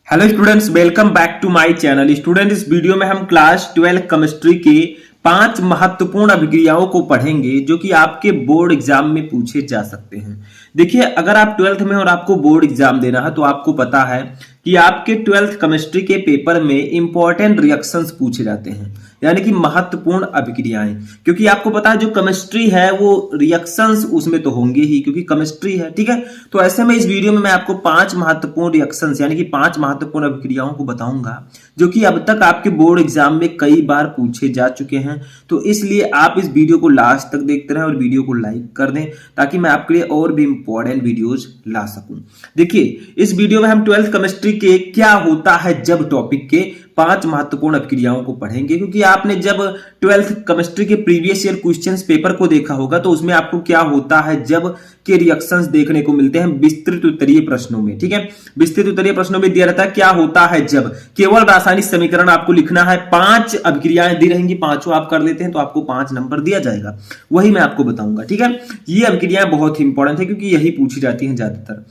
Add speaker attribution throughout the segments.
Speaker 1: Hello students, welcome back to my channel. Student, इस video में हम क्लास 12 केमिस्ट्री के 5 महत्वपूर्ण अभिक्रियाओं को पढ़ेंगे जो कि आपके बोर्ड एग्जाम में पूछे जा सकते हैं। देखिए, अगर आप 12th में और आपको बोर्ड एग्जाम देना है तो आपको पता है कि आपके 12th केमिस्ट्री के पेपर में इंपॉर्टेंट रिएक्शंस पूछे जाते हैं, यानी कि महत्वपूर्ण अभिक्रियाएं। क्योंकि आपको पता है जो केमिस्ट्री है वो रिएक्शंस उसमें तो होंगे ही, क्योंकि केमिस्ट्री है। ठीक है, तो ऐसे में इस वीडियो में मैं आपको 5 महत्वपूर्ण रिएक्शंस यानी कि 5 महत्वपूर्ण अभिक्रियाओं को बताऊंगा जो कि अब तक आपके बोर्ड एग्जाम में कई बार पूछे जा चुके हैं। तो इसलिए आप इस वीडियो को लास्ट तक देखते रहें और वीडियो को लाइक कर दें ताकि मैं आपके लिए और भी इंपॉर्टेंट वीडियोज ला सकूं। देखिए, इस वीडियो में हम 12th केमिस्ट्री के क्या होता है जब टॉपिक के 5 महत्वपूर्ण अभिक्रियाओं को पढ़ेंगे। क्योंकि आपने जब 12th केमिस्ट्री के प्रीवियस ईयर क्वेश्चंस पेपर को देखा होगा तो उसमें आपको क्या होता है जब के रिएक्शंस देखने को मिलते हैं विस्तृत उत्तरीय प्रश्नों में। ठीक है, विस्तृत उत्तरीय प्रश्नों में दिया रहता है क्या होता है जब, केवल रासायनिक समीकरण आपको लिखना है। 5 अभिक्रियाएं दी रहेंगी, पांचों आप कर लेते हैं तो आपको 5 नंबर दिया जाएगा, वही मैं आपको बताऊंगा। ठीक है, ये अभिक्रियाएं बहुत ही इंपॉर्टेंट है क्योंकि यही पूछी जाती हैं ज्यादातर।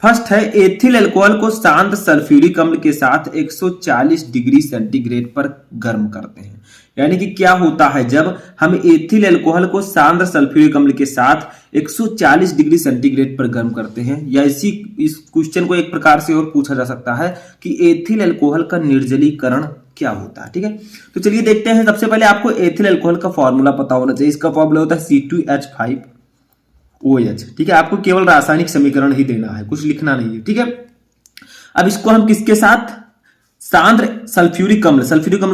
Speaker 1: फर्स्ट है, एथिल अल्कोहल को शांत सल्फ्यूरिक अम्ल के साथ 140 डिग्री सेंटीग्रेड पर गर्म करते हैं। यानी कि क्या होता है जब हम एथिल अल्कोहल को शांत सल्फ्यूरिक अम्ल के साथ 140 डिग्री सेंटीग्रेड पर गर्म करते हैं। या इस क्वेश्चन को एक प्रकार से और पूछा जा सकता है कि एथिल अल्कोहल का निर्जलीकरण क्या होता है। ठीक है, तो चलिए देखते हैं। सबसे पहले आपको एथिल अल्कोहल का फॉर्मूला पता होना चाहिए। इसका फॉर्मूला होता है C2H5OH। ठीक है, आपको केवल रासायनिक समीकरण ही देना है, कुछ लिखना नहीं है। ठीक है, अब इसको हम किसके साथ, सांद्र सल्फ्यूरिक अम्ल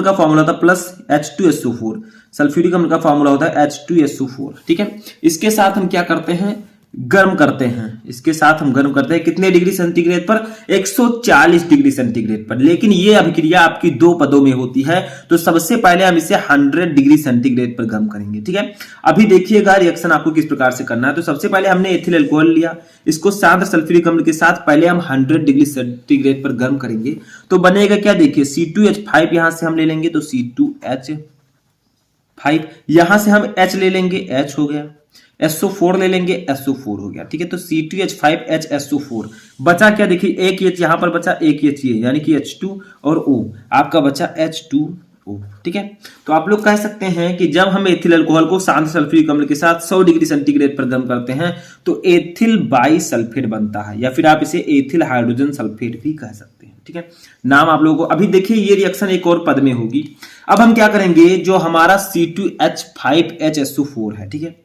Speaker 1: का फॉर्मूला होता है प्लस H2SO4। सल्फ्यूरिक अम्ल का फॉर्मूला होता है H2SO4। ठीक है, इसके साथ हम क्या करते हैं, गर्म करते हैं। इसके साथ हम गर्म करते हैं कितने डिग्री सेंटीग्रेड पर, 140 डिग्री सेंटीग्रेड पर। लेकिन ये अभिक्रिया आपकी 2 पदों में होती है, तो सबसे पहले हम इसे 100 डिग्री सेंटीग्रेड पर गर्म करेंगे। ठीक है, अभी देखिएगा रिएक्शन आपको किस प्रकार से करना है। तो सबसे पहले हमने एथिल अल्कोहल लिया, इसको शांत सल्फ्यूरिक अम्ल के साथ पहले हम 100 डिग्री सेंटीग्रेड पर गर्म करेंगे तो बनेगा क्या, देखिए C2H5 यहां से हम ले लेंगे तो C2H5, यहां से हम H ले लेंगे, H हो गया, SO4 ले लेंगे, SO4 हो गया। ठीक है, तो C2H5HSO4 बचा क्या, देखिए एक H यहां पर बचा, एक H ये, यानी कि H2 और O आपका बचा H2O। ठीक है, तो आप लोग कह सकते हैं कि जब हम एथिल अल्कोहल को शांत सल्फ्यूरिक अम्ल के साथ 100 डिग्री सेंटीग्रेड पर गर्म करते हैं तो एथिल बाई सल्फेट बनता है, या फिर आप इसे एथिल हाइड्रोजन सल्फेट भी कह सकते हैं। ठीक है, नाम आप लोगों को अभी देखिए, ये रिएक्शन एक और पद में होगी। अब हम क्या करेंगे, जो हमारा C2H5HSO4 है, ठीक है,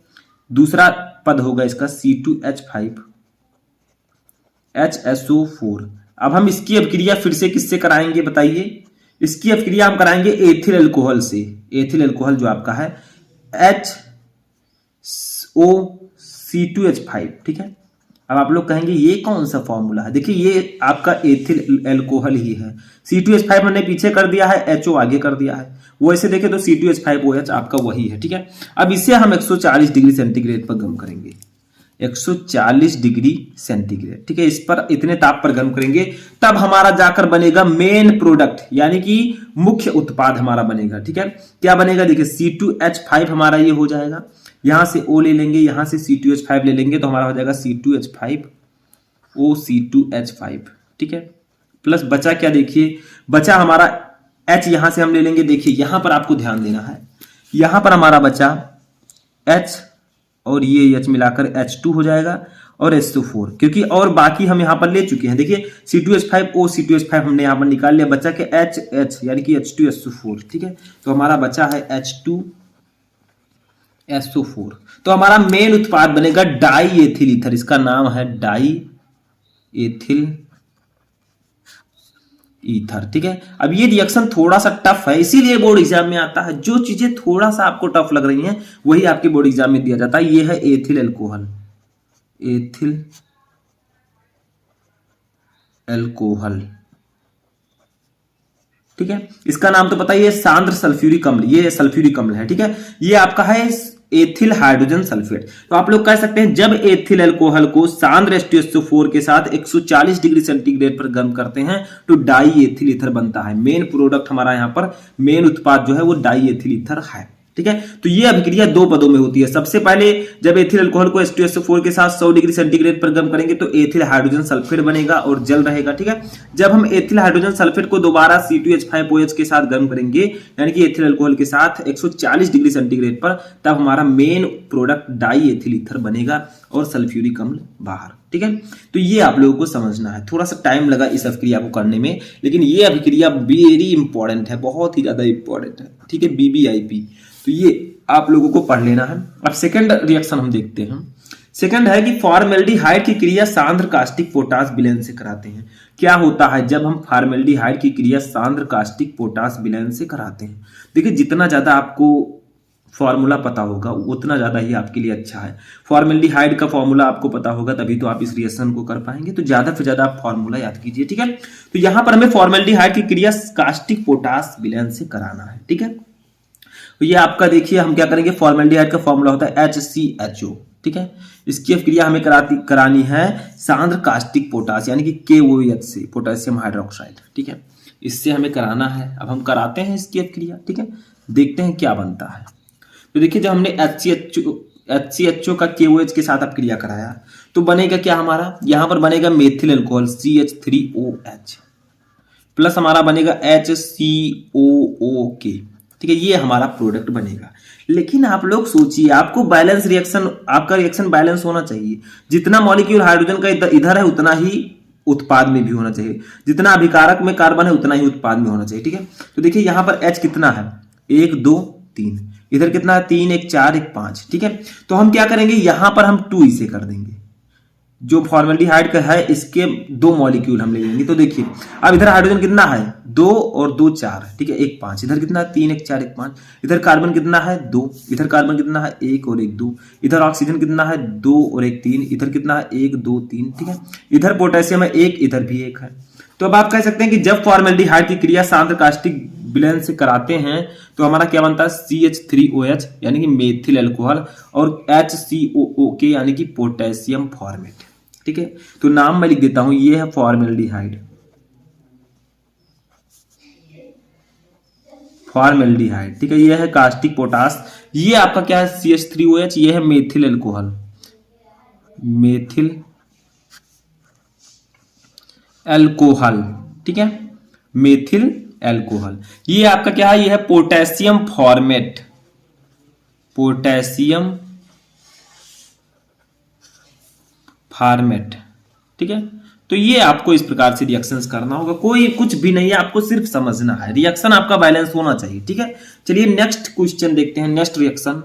Speaker 1: दूसरा पद होगा इसका C2H5HSO4। अब हम इसकी अभिक्रिया फिर से किससे कराएंगे बताइए, इसकी अभिक्रिया हम कराएंगे एथिल अल्कोहल से। एथिल अल्कोहल जो आपका है HOC2H5। ठीक है, अब आप लोग कहेंगे ये कौन सा फॉर्मूला है, देखिए ये आपका एथिल अल्कोहल ही है। C2H5 हमने पीछे कर दिया है, HO आगे कर दिया है, वो ऐसे देखें तो C2H5OH आपका वही है। ठीक है, अब इसे हम 140 डिग्री सेंटीग्रेड पर गर्म करेंगे, 140 डिग्री सेंटीग्रेड। ठीक है, इस पर इतने ताप पर गर्म करेंगे तब हमारा जाकर बनेगा मेन प्रोडक्ट, यानी कि मुख्य उत्पाद हमारा बनेगा। ठीक है, क्या बनेगा, देखिए C2H5 हमारा ये हो जाएगा, यहां से O ले लेंगे, यहां से C2H5 ले लेंगे तो हमारा हो जाएगा C2H5OC2H5। ठीक है, प्लस बचा क्या, देखिए बचा हमारा H, यहां से हम ले लेंगे। देखिए यहां पर आपको ध्यान देना है, यहां पर हमारा बचा H और ये H मिलाकर H2 हो जाएगा और SO4, क्योंकि और बाकी हम यहां पर ले चुके हैं। देखिए C2H5OC2H5 हमने यहां पर निकाल लिया, बचा के H यानी कि H2SO4। ठीक है, तो हमारा बचा है H2SO4। तो हमारा मेन उत्पाद बनेगा डाई एथिल ईथर, इसका नाम है डाई एथिल ईथर। ठीक है, अब ये रिएक्शन थोड़ा सा टफ है, इसीलिए बोर्ड एग्जाम में आता है। जो चीजें थोड़ा सा आपको टफ लग रही हैं वही आपके बोर्ड एग्जाम में दिया जाता है। ये है एथिल अल्कोहल, एथिल अल्कोहल। ठीक है, इसका नाम तो पता ही है, सांद्र सल्फ्यूरिक अम्ल, ये सल्फ्यूरिक अम्ल है। ठीक है, ये आपका है एथिल हाइड्रोजन सल्फेट। तो आप लोग कह सकते हैं जब एथिल अल्कोहल को सांद्र H2SO4 के साथ 140 डिग्री सेंटीग्रेड पर गर्म करते हैं तो डाई एथिल ईथर बनता है। मेन प्रोडक्ट हमारा यहां पर, मेन उत्पाद जो है वो डाई एथिल ईथर है। ठीक है। तो ये अभिक्रिया दो पदों में होती है। सबसे पहले जब एथिल अल्कोहल को H2SO4 के साथ 100 डिग्री सेंटीग्रेड पर गर्म करेंगे तो एथिल हाइड्रोजन सल्फेट बनेगा और जल रहेगा, ठीक है। जब हम एथिल हाइड्रोजन सल्फेट को दोबारा C2H5OH के साथ गर्म करेंगे यानी कि एथिल अल्कोहल के साथ 140 डिग्री सेंटीग्रेड पर, तब हमारा main product die ethyl ether बनेगा और सल्फ्यूरिक अम्ल बाहर, ठीक है। तो ये आप लोगों को समझना है। थोड़ा सा टाइम लगा इस अभिक्रिया को करने में, लेकिन ये अभिक्रिया वेरी इंपॉर्टेंट है, बहुत ही ज्यादा इंपॉर्टेंट है, ठीक है। BBIP, तो ये आप लोगों को पढ़ लेना है। अब सेकंड रिएक्शन हम देखते हैं। सेकंड है कि फॉर्मेल्डिहाइड की क्रिया सांद्र कास्टिक पोटास विलयन से कराते हैं। क्या होता है जब हम फॉर्मेल्डिहाइड की क्रिया सांद्र कास्टिक पोटास विलयन से कराते हैं? देखिए, जितना ज्यादा आपको फॉर्मूला पता होगा उतना ज्यादा ही आपके लिए अच्छा है। फॉर्मेल्डिहाइड का फॉर्मूला आपको पता होगा तभी तो आप इस रिएक्शन को कर पाएंगे, तो ज्यादा से ज्यादा आप फॉर्मूला याद कीजिए, ठीक है। तो यहां पर हमें फॉर्मेल्डिहाइड की क्रिया कास्टिक पोटास विलयन से कराना है, ठीक है। तो ये आपका देखिए हम क्या करेंगे, फॉर्मेल्डिहाइड का फॉर्मूला होता है HCHO, ठीक है। इसकी क्रिया हमें करानी है सांद्र कास्टिक पोटास यानी कि KOH से, पोटेशियम हाइड्रोक्साइड, ठीक है। इससे हमें कराना है। अब हम कराते हैं इसकी क्रिया, ठीक है। देखते हैं क्या बनता है। तो देखिए, जब हमने HCHO का KOH के साथ क्रिया कराया तो बनेगा क्या हमारा, यहां पर बनेगा मेथिल अल्कोहल CH3OH प्लस हमारा बनेगा HCOOK, ठीक है। ये हमारा प्रोडक्ट बनेगा। लेकिन आप लोग सोचिए, आपको बैलेंस रिएक्शन, आपका रिएक्शन बैलेंस होना चाहिए। जितना मॉलिक्यूल हाइड्रोजन का इधर है उतना ही उत्पाद में भी होना चाहिए, जितना अभिकारक में कार्बन है उतना ही उत्पाद में होना चाहिए, ठीक है। तो देखिए यहाँ पर H कितना है, 1 2 3, इधर कितना है 3 1 4 1 5, ठीक है। तो हम क्या करेंगे, यहां पर हम 2 इसे कर देंगे। जो फॉर्मेल्डिहाइड का है इसके 2 मॉलिक्यूल हम ले लेंगे। तो देखिए अब इधर हाइड्रोजन कितना है, 2 और 2 4, ठीक है, 1 5, इधर कितना है 3 1 4 1 5, इधर कार्बन कितना है 2, इधर कार्बन कितना है 1 और 1 2, इधर ऑक्सीजन कितना है 2 और 1 3, इधर कितना है 1 2 3, ठीक है। इधर पोटेशियम है 1, इधर भी 1 है। तो अब आप कह सकते हैं कि जब फॉर्मेल्डिहाइड की क्रिया सांद्र कास्टिक विलयन से कराते हैं तो हमारा क्या बनता है CH3OH यानी कि मेथिल अल्कोहल और HCOOK यानी कि पोटेशियम फॉर्मेट, ठीक है। तो नाम मैं लिख देता हूं, ये है फॉर्मेल्डिहाइड, फॉर्मेल्डिहाइड, ठीक है। ये है कास्टिक पोटास, ये आपका क्या है CH3OH, ये है मेथिल अल्कोहल, मेथिल अल्कोहल, ठीक है, मेथिल अल्कोहल। ये आपका क्या है, ये है पोटेशियम फॉर्मेट, पोटेशियम फॉर्मेट, ठीक है। तो ये आपको इस प्रकार से रिएक्शंस करना होगा, कोई कुछ भी नहीं है, आपको सिर्फ समझना है, रिएक्शन आपका बैलेंस होना चाहिए, ठीक है। चलिए नेक्स्ट क्वेश्चन देखते हैं, नेक्स्ट रिएक्शन।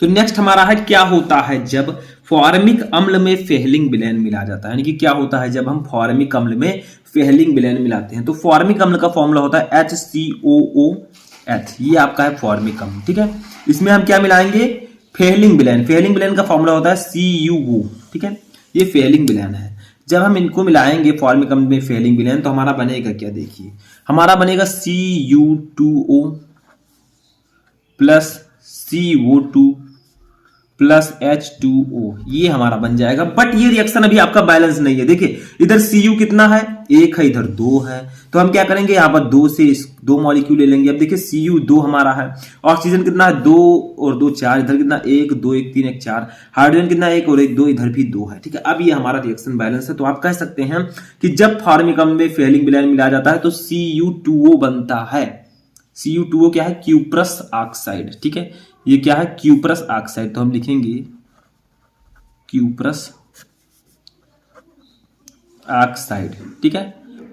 Speaker 1: तो नेक्स्ट हमारा है क्या होता है जब फॉर्मिक अम्ल में फेहलिंग विलयन मिला जाता है, यानी कि क्या होता है जब हम फॉर्मिक अम्ल में फेहलिंग विलयन मिलाते हैं। तो फॉर्मिक अम्ल का फॉर्मूला होता है HCOOH, ये आपका है फॉर्मिक अम्ल, ठीक है। इसमें हम क्या मिलाएंगे, फेहलिंग विलयन, फेहलिंग विलयन का फॉर्मूला होता है CuO, ठीक है। ये फेहलिंग विलयन है। जब हम इनको मिलाएंगे फॉर्मिक अम्ल में फेहलिंग विलयन तो हमारा बनेगा क्या, देखिए हमारा बनेगा Cu2O plus CO2 plus H2O, ये हमारा बन जाएगा। बट ये रिएक्शन अभी आपका बैलेंस नहीं है। देखिए इधर Cu कितना है, 1 है, इधर 2 है, तो हम क्या करेंगे यहाँ पर 2 से 2 मॉलिक्यूल ले लेंगे। अब देखिए Cu 2 हमारा है, ऑक्सीजन कितना है 2 और 2 4, इधर कितना 1 2 1 3 1 4, हाइड्रोजन कितना 1 और 1 2, इधर भी 2 है, ठीक है। अब ये हमारा रिएक्शन बैलेंस है। तो आप कह सकते हैं कि जब फॉर्मिक अम्ल में फेहलिंग विलयन मिलाया जाता है तो Cu2O बनता है। Cu2O क्या है, क्यूप्रस ऑक्साइड, ठीक है। ये क्या है, क्यूप्रस ऑक्साइड, तो हम लिखेंगे क्यूप्रस ऑक्साइड, ठीक है।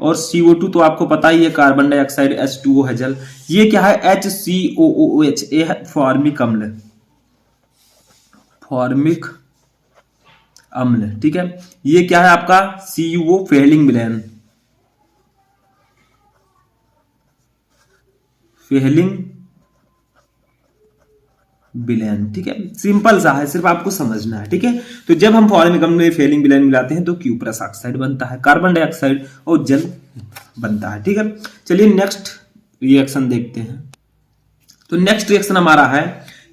Speaker 1: और CO2 तो आपको पता ही है, कार्बन डाइऑक्साइड, H2O है जल। ये क्या है, HCOOH, ये है फॉर्मिक अम्ल, फॉर्मिक अम्ल, ठीक है। ये क्या है आपका CuO, फेहलिंग विलयन, फेहलिंग विलयन, ठीक है। सिंपल सा है, सिर्फ आपको समझना है, ठीक है। तो जब हम फॉर्मिक अम्ल में फेहलिंग विलयन मिलाते हैं तो क्यूप्रस ऑक्साइड बनता है, कार्बन डाइऑक्साइड और जल बनता है, ठीक है। चलिए नेक्स्ट रिएक्शन देखते हैं। तो नेक्स्ट रिएक्शन हमारा है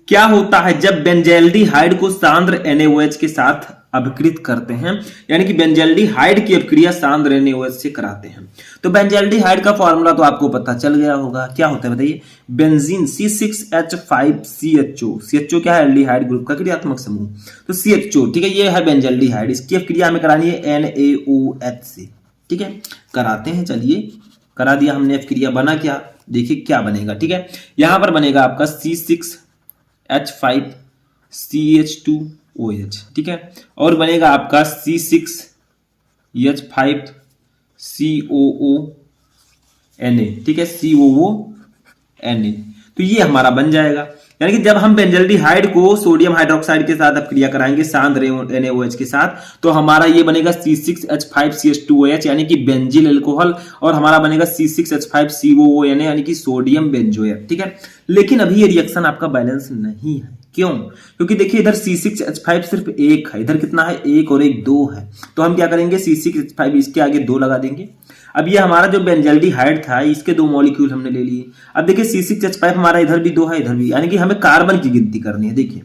Speaker 1: क्या होता है जब बेंजल्डिहाइड को सांद्र NaOH के साथ अभिकृत करते हैं, यानी कि बेंजल्डिहाइड की अभिक्रिया सांद्र NaOH से कराते हैं। तो बेंजल्डिहाइड का फॉर्मूला तो आपको पता चल गया होगा, क्या होता है बताइए, बेंजीन C6H5CHO। CHO क्या है, एल्डिहाइड ग्रुप का क्रियात्मक समूह, तो CHO, ठीक है, ये है बेंजल्डिहाइड। इसकी अभिक्रिया हमें करानी है NaOH से, ठीक है, कराते हैं। चलिए करा दिया हमने अभिक्रिया, बना क्या, देखिए क्या बनेगा, ठीक है। यहां पर बनेगा आपका C6H5CH2OH, ठीक है, और बनेगा आपका C6H5COONA, ठीक है, COONA। तो ये हमारा बन जाएगा, यानी कि जब हम बेंजल्डिहाइड को सोडियम हाइड्रोक्साइड के साथ अभिक्रिया कराएंगे सांद्र NaOH के साथ, तो हमारा ये बनेगा C6H5CH2OH यानी कि बेंजिल अल्कोहल, और हमारा बनेगा C6H5COONA यानी कि सोडियम बेंजोएट, ठीक है। लेकिन अभी ये रिएक्शन आपका बैलेंस नहीं है, क्यों, क्योंकि देखिए इधर C6H5 सिर्फ एक है, इधर कितना है, एक और एक दो है। तो हम क्या करेंगे, C6H5 इसके आगे दो लगा देंगे। अब ये हमारा जो बेंजल्डिहाइड था, इसके दो मॉलिक्यूल हमने ले लिए। अब देखिए C6H5 हमारा इधर भी दो है, इधर भी, यानी कि हमें कार्बन की गिनती करनी है। देखिए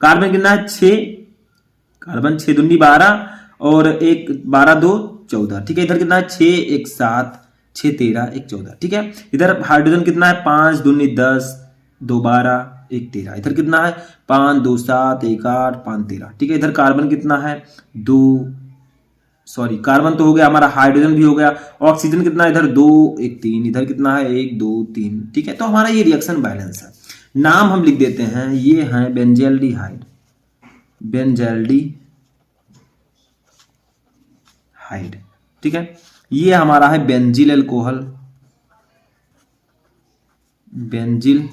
Speaker 1: कार्बन कितना है, 6, कार्बन 6 दूनी 12 और 1 12 2 14, ठीक है। इधर कितना है, 6 1 7 6 13 1 14, ठीक है। इधर हाइड्रोजन कितना है, 5 दूनी 10 2 12 1 13। इधर कितना है, 5 2 7 1 8 5 13, ठीक है। इधर कार्बन कितना है, 2, सॉरी कार्बन तो हो गया हमारा, हाइड्रोजन भी हो गया, ऑक्सीजन कितना है, इधर 2 1 3, इधर कितना है, 1 2 3, ठीक है। तो हमारा ये रिएक्शन बैलेंस है। नाम हम लिख देते हैं, ये है बेंजल्डिहाइड, बेंजल्डिहाइड, ठीक है। ये हमारा है बेंजिल अल्कोहल, बेंजिल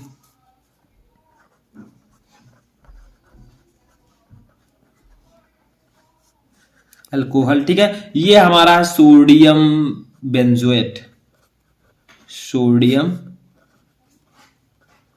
Speaker 1: अल्कोहल, ठीक है। ये हमारा है सोडियम बेंजोएट, सोडियम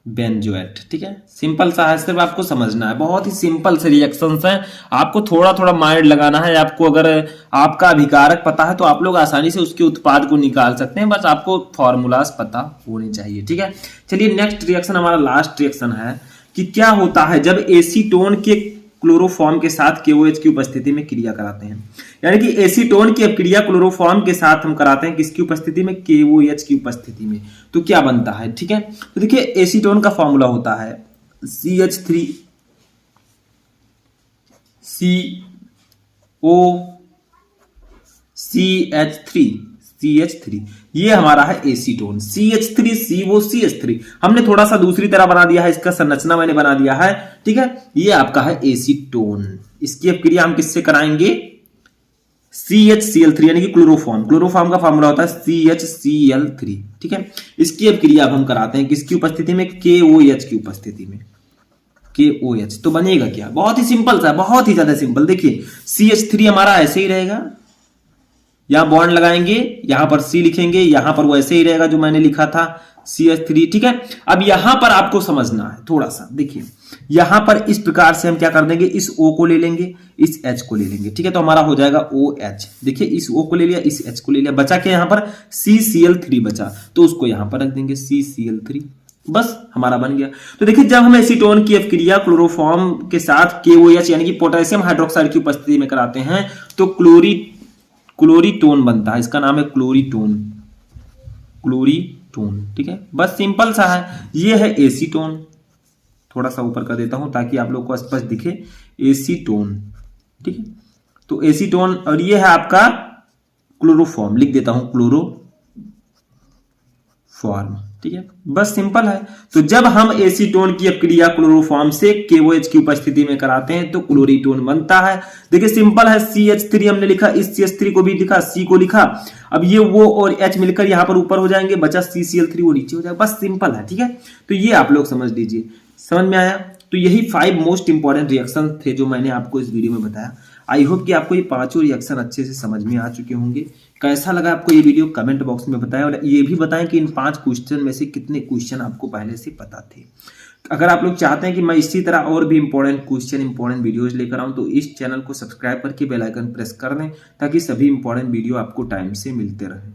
Speaker 1: बेंजोएट, ठीक है। सिंपल सा है, सिर्फ आपको समझना है, बहुत ही सिंपल से रिएक्शंस हैं। आपको थोड़ा थोड़ा माइंड लगाना है। आपको अगर आपका अभिकारक पता है तो आप लोग आसानी से उसके उत्पाद को निकाल सकते हैं, बस आपको फॉर्मूलाज पता होने चाहिए, ठीक है। चलिए नेक्स्ट रिएक्शन, हमारा लास्ट रिएक्शन है कि क्या होता है जब एसीटोन के क्लोरोफॉर्म के साथ KOH की उपस्थिति में क्रिया कराते हैं, यानी कि एसीटोन की अपक्रिया क्लोरोफॉर्म के साथ हम कराते हैं, किसकी उपस्थिति में, KOH की उपस्थिति में। तो क्या बनता है, ठीक है। तो देखिए एसीटोन का फॉर्मूला होता है CH3COCH3, ये हमारा है एसीटोन, CH3COCH3। हमने थोड़ा सा दूसरी तरह बना दिया है, इसका संरचना मैंने बना दिया है, ठीक है। ये आपका है एसीटोन। इसकी अपक्रिया हम किससे कराएंगे, CHCl3 यानी कि क्लोरोफॉर्म, क्लोरोफॉर्म का फॉर्मूला होता है CHCl3, ठीक है। इसकी अपक्रिया अब हम कराते हैं किसकी उपस्थिति में, KOH की उपस्थिति में, KOH। तो बनेगा क्या, बहुत ही सिंपल सा, बहुत ही ज्यादा सिंपल। देखिए CH3 हमारा ऐसे ही रहेगा, यहां बॉन्ड लगाएंगे, यहां पर C लिखेंगे, यहां पर वो ऐसे ही रहेगा जो मैंने लिखा था CH3, ठीक है। अब यहां पर आपको समझना है थोड़ा सा, देखिए यहां पर इस प्रकार से हम क्या कर देंगे, इस O को ले लेंगे, इस H को ले लेंगे, ठीक है। तो हमारा हो जाएगा OH। देखिए इस O को ले लिया, इस H को ले लिया, बचा के यहां पर CCl3 बचा, तो उसको यहां पर रख देंगे CCl3, बस हमारा बन गया। तो देखिए जब हम एसीटोन की अपक्रिया क्लोरोफॉर्म के साथ KOH यानी कि पोटेशियम हाइड्रोक्साइड की उपस्थिति में कराते हैं तो क्लोरीटोन बनता है, इसका नाम है क्लोरीटोन, ठीक है। बस सिंपल सा है, ये है एसीटोन। थोड़ा सा ऊपर कर देता हूं ताकि आप लोग को स्पष्ट दिखे, एसीटोन, ठीक है। तो एसीटोन, और ये है आपका क्लोरोफॉर्म, लिख देता हूं क्लोरोफॉर्म, ठीक है। बस सिंपल है। तो जब हम एसीटोन की अपक्रिया क्लोरोफॉर्म से KOH की उपस्थिति में कराते हैं तो क्लोरीटोन बनता है। देखिए सिंपल है, CH3 हमने लिखा, इस CH3 को भी लिखा, C को लिखा, अब ये वो और H मिलकर यहां पर ऊपर हो जाएंगे, बचा CCl3 वो नीचे हो जाएगा, बस सिंपल है, ठीक है। तो ये आप लोग समझ लीजिए, समझ में आया। तो यही 5 मोस्ट इंपॉर्टेंट रिएक्शन थे जो मैंने आपको इस वीडियो में बताया। आई होप कि आपको ये पांचों रिएक्शन अच्छे से समझ में आ चुके होंगे। कैसा लगा आपको ये वीडियो, कमेंट बॉक्स में बताएं, और ये भी बताएं कि इन 5 क्वेश्चन में से कितने क्वेश्चन आपको पहले से पता थे। अगर आप लोग चाहते हैं कि मैं इसी तरह और भी इंपॉर्टेंट क्वेश्चन, इंपॉर्टेंट वीडियोज लेकर आऊं, तो इस चैनल को सब्सक्राइब करके बेल आइकन प्रेस कर दें ताकि सभी इंपॉर्टेंट वीडियो आपको टाइम से मिलते रहें।